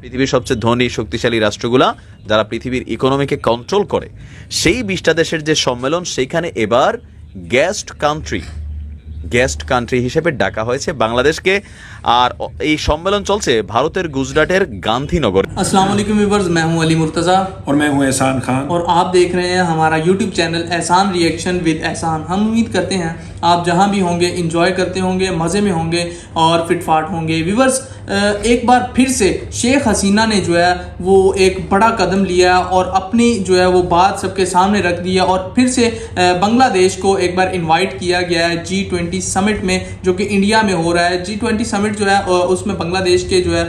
পৃথিবীর সবচেয়ে ধনী শক্তিশালী রাষ্ট্রগুলা যারা পৃথিবীর ইকোনমিকে কন্ট্রোল করে সেই 20টা দেশের যে সম্মেলন সেইখানে এবার গেস্ট কান্ট্রি হিসেবে ডাকা হয়েছে বাংলাদেশকে। আর এই সম্মেলন চলছে ভারতের গুজরাটের গাंधीनगर। अस्सलाम वालेकुम व्यूअर्स, मैं हूं अली मुर्तज़ा और मैं हूं एहसान खान और आप देख रहे हैं हमारा यूट्यूब चैनल एहसान रिएक्शन विद एहसान। हम उम्मीद करते हैं आप जहां भी होंगे इंजॉय करते होंगे, मज़े में होंगे और फिटफाट होंगे। व्यूअर्स, एक बार फिर से शेख हसीना ने जो है वो एक बड़ा कदम लिया और अपनी जो है वो बात सबके सामने रख दिया और फिर से बांग्लादेश को एक बार इनवाइट किया गया है G20 समिट में, जो कि इंडिया में हो रहा है। G20 समिट जो है उसमें बांग्लादेश के जो है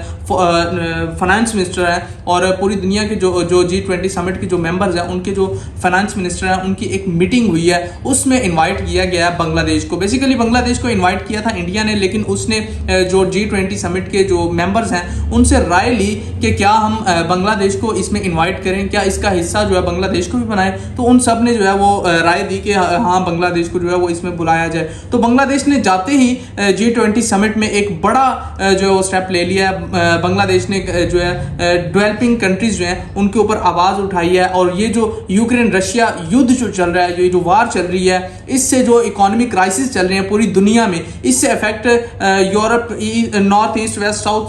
फाइनेंस मिनिस्टर हैं और पूरी दुनिया के जो G20 समिट के जो मेंबर्स हैं उनके जो फाइनेंस मिनिस्टर हैं उनकी एक मीटिंग हुई है, उसमें इनवाइट किया गया है बांग्लादेश को। बेसिकली बांग्लादेश को इनवाइट किया था इंडिया ने, लेकिन उसने जो G20 समिट के जो मेंबर्स हैं उनसे राय ली कि क्या हम बांग्लादेश को इसमें इनवाइट करें, क्या इसका हिस्सा जो है बांग्लादेश को भी बनाएं। तो उन सब ने जो है वो राय दी कि हाँ बांग्लादेश को जो है वो इसमें बुलाया जाए। तो बांग्लादेश ने जाते ही G20 समिट में एक बड़ा जो है वो स्टेप ले लिया है। बांग्लादेश ने जो है डेवलपिंग कंट्रीज जो हैं उनके ऊपर आवाज़ उठाई है और ये जो यूक्रेन रशिया युद्ध जो चल रहा है, ये जो वार चल रही है, इससे जो इकोनॉमिक क्राइसिस चल रहे हैं पूरी दुनिया में, इससे affect Europe, north east, west, south,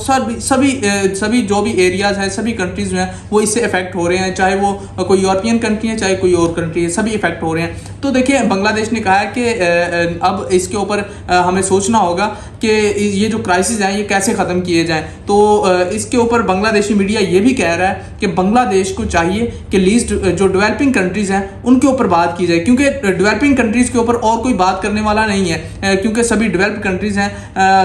सभी जो भी एरियाज हैं, सभी कंट्रीज जो हैं वो इससे अफेक्ट हो रहे हैं। चाहे वो कोई यूरोपियन कंट्री है, चाहे कोई और कंट्री है, सभी इफेक्ट हो रहे हैं। तो देखिए बांग्लादेश ने कहा है कि अब इसके ऊपर हमें सोचना होगा कि ये जो क्राइसिस हैं ये कैसे ख़त्म किए जाएं। तो इसके ऊपर बांग्लादेशी मीडिया ये भी कह रहा है कि बांग्लादेश को चाहिए कि लीस्ट जो डेवलपिंग कंट्रीज़ हैं उनके ऊपर बात की जाए, क्योंकि डेवलपिंग कंट्रीज़ के ऊपर और कोई बात करने वाला नहीं है, क्योंकि सभी डेवलप्ड कंट्रीज़ हैं।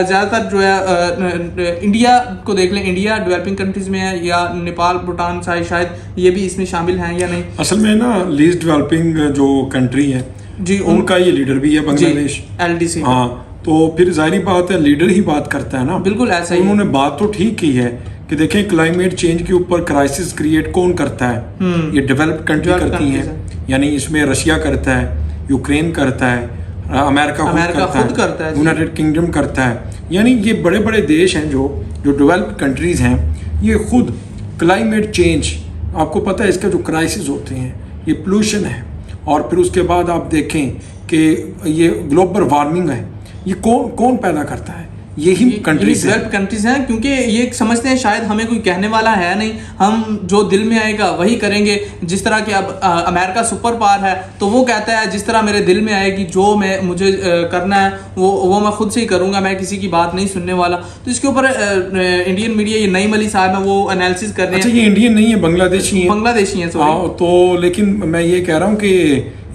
ज़्यादातर जो है इंडिया को देख लें, इंडिया डेवलपिंग कंट्रीज़ में है, या नेपाल, भूटान शायद ये भी इसमें शामिल हैं या नहीं। असल में ना लीस्ट डेवलपिंग जो कंट्री है जी, उनका ये लीडर भी है बांग्लादेश, LDC। हाँ, तो फिर जाहिर बात है लीडर ही बात करता है ना। बिल्कुल ऐसा ही। उन्होंने बात तो ठीक की है कि देखें क्लाइमेट चेंज के ऊपर क्राइसिस क्रिएट कौन करता है, ये डेवलप्ड कंट्री करती है, यानी इसमें रशिया करता है, यूक्रेन करता है, अमेरिका खुद करता है, यूनाइटेड किंगडम करता है। यानी ये बड़े बड़े देश हैं जो डेवलप्ड कंट्रीज हैं, ये खुद क्लाइमेट चेंज, आपको पता है इसका जो क्राइसिस होते हैं ये पोल्यूशन है, और फिर उसके बाद आप देखें कि ये ग्लोबल वार्मिंग है, ये कौन पैदा करता है, यही कंट्रीज डेवलप्ड कंट्रीज हैं, क्योंकि ये समझते हैं शायद हमें कोई कहने वाला है नहीं, हम जो दिल में आएगा वही करेंगे। जिस तरह कि अब अमेरिका सुपर पावर है तो वो कहता है जिस तरह मेरे दिल में आएगी, जो मुझे करना है वो मैं खुद से ही करूंगा, मैं किसी की बात नहीं सुनने वाला। तो इसके ऊपर इंडियन मीडिया, ये नईम अली साहब है, वो एनालिसिस कर रहे हैं। अच्छा, ये इंडियन नहीं है, बांग्लादेशी है। सॉरी। तो लेकिन मैं ये कह रहा हूँ कि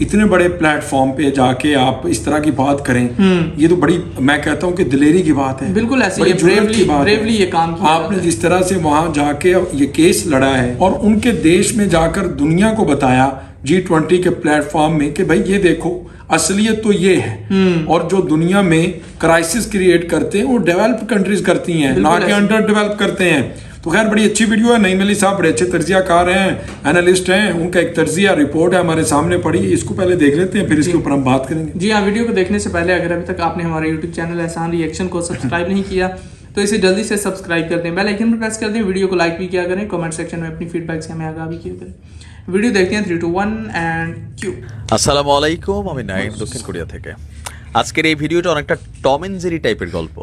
इतने बड़े प्लेटफॉर्म पे जाके आप इस तरह की बात करें, ये तो बड़ी, मैं कहता हूँ कि दिलेरी की बात है। बिल्कुल ऐसी है, ब्रेवली ये काम किया आपने जिस तरह से वहां जाके ये केस लड़ा है और उनके देश में जाकर दुनिया को बताया G20 के प्लेटफॉर्म में कि भाई ये देखो असलियत तो ये है, और जो दुनिया में क्राइसिस क्रिएट करते हैं वो डेवलप्ड कंट्रीज करती हैं, ना कि अंडर डेवलप करते हैं। तो खैर बड़ी अच्छी वीडियो है, नईम अली साहब बड़े अच्छे तर्जियाकार हैं, एनालिस्ट हैं, उनका एक तर्जिया रिपोर्ट है हमारे सामने पड़ी, इसको पहले देख लेते हैं, फिर इसके ऊपर हम बात करेंगे। जी हाँ, वीडियो को देखने से पहले अगर अभी तक आपने हमारे यूट्यूब चैनल एहसान रिएक्शन को सब्सक्राइब नहीं किया तो इसे जल्दी से सब्सक्राइब कर दें, बेल आइकन पर प्रेस कर दें, वीडियो को लाइक भी किया करें, कमेंट सेक्शन में अपनी फीडबैक से हमें आगाह भी किया करें। वीडियो देखते हैं 3, 2, 1 एंड क्यू। আসসালামু আলাইকুম, আমি নাইম দক্ষিণ কোরিয়া থেকে। আজকের এই ভিডিওটা অনেকটা টম এন্ড জেরি টাইপের গল্প।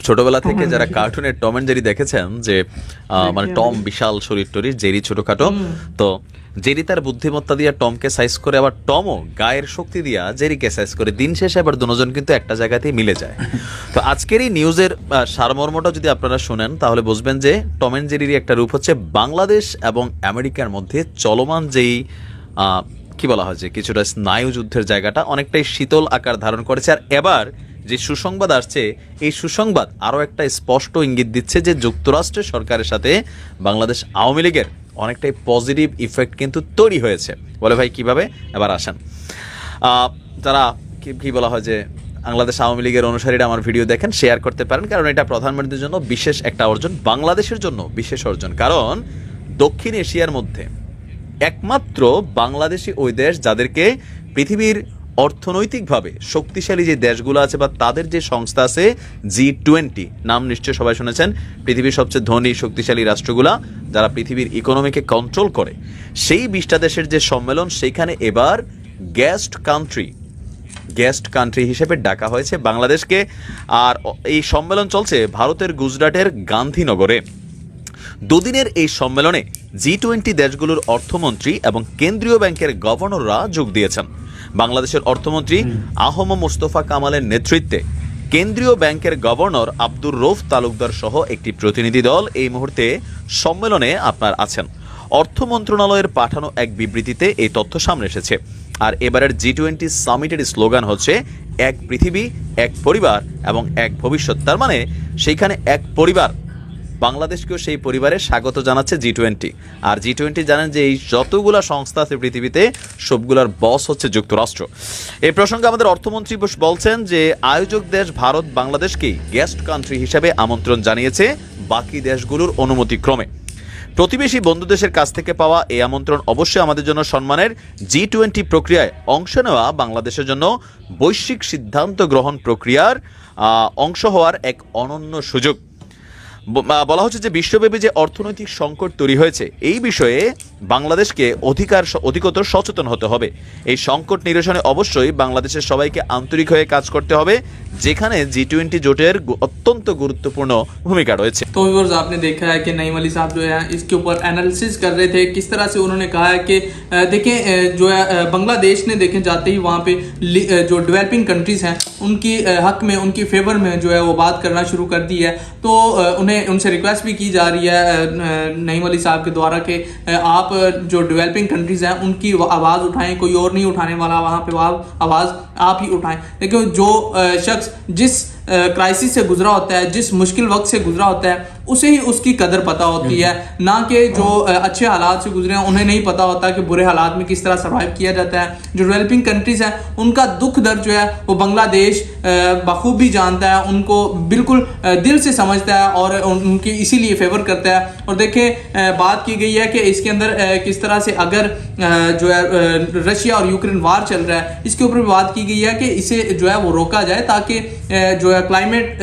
ছোটবেলা থেকে যারা কার্টুনের টম এন্ড জেরি দেখেছেন, যে মানে টম বিশাল শরীর টরীর, জেরি ছোটখাটো, তো জেরি তার বুদ্ধিমত্তা দিয়ে টমকে সাইজ করে, আবার টমও গায়ের শক্তি দিয়া জেরিকে সাইজ করে, দিন শেষে আবার দুজন কিন্তু একটা জায়গাতেই মিলে যায়। তো আজকের এই নিউজের সারমর্মটা যদি আপনারা শুনেন তাহলে বুঝবেন যে টম এন্ড জেরির একটা রূপ হচ্ছে বাংলাদেশ এবং আমেরিকার মধ্যে চলমান যেই কি বলা হয় যে কিছুটা স্নায়ু যুদ্ধের জায়গাটা অনেকটাই শীতল আকার ধারণ করেছে। আর এবার যে সুসংবাদ আসছে, এই সুসংবাদ আরও একটা স্পষ্ট ইঙ্গিত দিচ্ছে যে যুক্তরাষ্ট্রের সরকারের সাথে বাংলাদেশ আওয়ামী লীগের অনেকটাই পজিটিভ ইফেক্ট কিন্তু তৈরি হয়েছে। বলে ভাই কিভাবে, এবার আসেন। যারা কি বলা হয় যে বাংলাদেশ আওয়ামী লীগের অনুসারীরা আমার ভিডিও দেখেন, শেয়ার করতে পারেন, কারণ এটা প্রধানমন্ত্রীর জন্য বিশেষ একটা অর্জন, বাংলাদেশের জন্য বিশেষ অর্জন। কারণ দক্ষিণ এশিয়ার মধ্যে একমাত্র বাংলাদেশি ওই দেশ যাদেরকে পৃথিবীর অর্থনৈতিকভাবে শক্তিশালী যে দেশগুলো আছে বা তাদের যে সংস্থা আছে G20, নাম নিশ্চয় সবাই শুনেছেন, পৃথিবীর সবচেয়ে ধনী শক্তিশালী রাষ্ট্রগুলা যারা পৃথিবীর ইকোনমিকে কন্ট্রোল করে, সেই 20টা দেশের যে সম্মেলন, সেইখানে এবার গেস্ট কান্ট্রি হিসেবে ডাকা হয়েছে বাংলাদেশকে। আর এই সম্মেলন চলছে ভারতের গুজরাটের গান্ধীনগরে। দুদিনের এই সম্মেলনে G20 দেশগুলোর অর্থমন্ত্রী এবং কেন্দ্রীয় ব্যাংকের গভর্নররা যোগ দিয়েছেন। বাংলাদেশের অর্থমন্ত্রী আহম মোস্তফা কামালের নেতৃত্বে কেন্দ্রীয় ব্যাংকের গভর্নর আব্দুর রউফ তালুকদার সহ একটি প্রতিনিধি দল এই মুহূর্তে সম্মেলনে আপনার আছেন। অর্থ মন্ত্রণালয়ের পাঠানো এক বিবৃতিতে এই তথ্য সামনে এসেছে। আর এবারের G20 সামিটের স্লোগান হচ্ছে এক পৃথিবী, এক পরিবার এবং এক ভবিষ্যৎ। তার মানে সেইখানে এক পরিবার, বাংলাদেশকেও সেই পরিবারে স্বাগত জানাচ্ছে G20। আর G20 জানেন যে এই যতগুলা সংস্থা আছে পৃথিবীতে সবগুলার বস হচ্ছে যুক্তরাষ্ট্র। এই প্রসঙ্গে আমাদের অর্থমন্ত্রী বলছেন যে আয়োজক দেশ ভারত বাংলাদেশকেই গেস্ট কান্ট্রি হিসেবে আমন্ত্রণ জানিয়েছে বাকি দেশগুলোর অনুমতিক্রমে। প্রতিবেশী বন্ধু দেশের কাছ থেকে পাওয়া এই আমন্ত্রণ অবশ্যই আমাদের জন্য সম্মানের। G20 প্রক্রিয়ায় অংশ নেওয়া বাংলাদেশের জন্য বৈশ্বিক সিদ্ধান্ত গ্রহণ প্রক্রিয়ার অংশ হওয়ার এক অনন্য সুযোগ। বলা হচ্ছে যে বিশ্বব্যাপী যে অর্থনৈতিক সংকট তৈরি হয়েছে, এই বিষয়ে বাংলাদেশকে অধিকতর সচেতন হতে হবে। এই সংকট নিরসনে অবশ্যই বাংলাদেশের সবাইকে আন্তরিক হয়ে কাজ করতে হবে, যেখানে G20 জোটের অত্যন্ত গুরুত্বপূর্ণ ভূমিকা রয়েছে। तो व्यूअर्स, आपने देखा है कि नईम अली साहब जो है इसके ऊपर एनालिसिस कर रहे थे, किस तरह से उन्होंने कहा है कि देखें जो है बांग्लादेश ने देखें जाते ही वहाँ पे जो डेवलपिंग कंट्रीज़ हैं उनकी हक में, उनकी फेवर में जो है वो बात करना शुरू कर दी है। तो उन्हें उनसे रिक्वेस्ट भी की जा रही है नईम अली साहब के द्वारा कि आप जो डेवलपिंग कंट्रीज़ हैं उनकी आवाज़ उठाएं, कोई और नहीं उठाने वाला, वहाँ पे आवाज़ आप ही उठाएं। देखो, जो शख्स जिस क्राइसिस से गुजरा होता है, जिस मुश्किल वक्त से गुजरा होता है, उसे ही उसकी कदर पता होती है, ना कि जो अच्छे हालात से गुजरे हैं उन्हें नहीं पता होता कि बुरे हालात में किस तरह सर्वाइव किया जाता है। जो डेवलपिंग कंट्रीज़ हैं उनका दुख दर्द जो है वो बांग्लादेश बखूबी जानता है, उनको बिल्कुल दिल से समझता है और उनकी इसीलिए फेवर करता है। और देखें, बात की गई है कि इसके अंदर किस तरह से अगर जो है रशिया और यूक्रेन वार चल रहा है, इसके ऊपर भी बात की गई है कि इसे जो है वो रोका जाए, ताकि जो है क्लाइमेट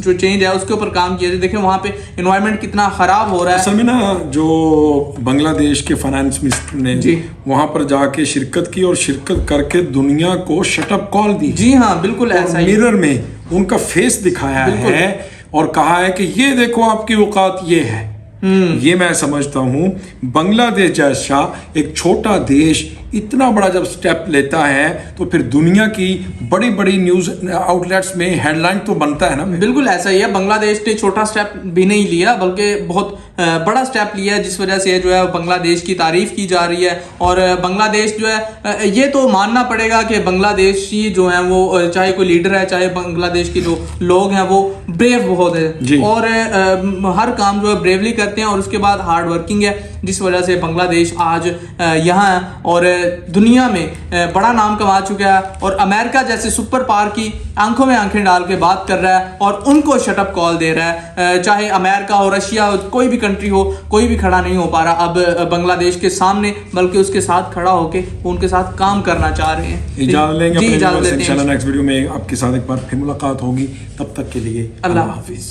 जो चेंज है उसके ऊपर काम किया जाए। देखें वहाँ पे एनवायरनमेंट कितना खराब हो रहा है। असल में ना, जो बांग्लादेश के फाइनेंस मिनिस्टर ने वहां पर जाके शिरकत की और शिरकत करके दुनिया को शटअप कॉल दी। जी हाँ, बिल्कुल ऐसा ही। मिरर में उनका फेस दिखाया है और कहा है कि ये देखो आपकी औकात ये है। ये मैं समझता हूँ बांग्लादेश जैसा एक छोटा देश इतना बड़ा जब स्टेप लेता है तो फिर दुनिया की बड़ी बड़ी न्यूज आउटलेट्स में हेडलाइन तो बनता है ना। बिल्कुल ऐसा ही है। बांग्लादेश ने छोटा स्टेप भी नहीं लिया, बल्कि बहुत बड़ा स्टेप लिया है, जिस वजह से जो है बांग्लादेश की तारीफ की जा रही है। और बांग्लादेश जो है, ये तो मानना पड़ेगा कि बांग्लादेशी जो है वो, चाहे कोई लीडर है, चाहे बांग्लादेश के जो लोग हैं वो ब्रेव बहुत है और हर काम जो है ब्रेवली करते हैं और उसके बाद हार्ड वर्किंग है, जिस वजह से बांग्लादेश आज यहाँ है और दुनिया में बड़ा नाम कमा चुका है। और अमेरिका जैसे सुपर पावर की आंखों में आंखें डाल के बात कर रहा है और उनको शटअप कॉल दे रहा है। चाहे अमेरिका हो, रशिया हो, कोई भी कंट्री हो, कोई भी खड़ा नहीं हो पा रहा अब बांग्लादेश के सामने, बल्कि उसके साथ खड़ा होके उनके साथ काम करना चाह रहे हैं। इजाजत लेंगे, इजाजत लेते हैं। नेक्स्ट वीडियो में आपके साथ एक बार फिर मुलाकात होगी। तब तक के लिए अल्लाह हाफिज।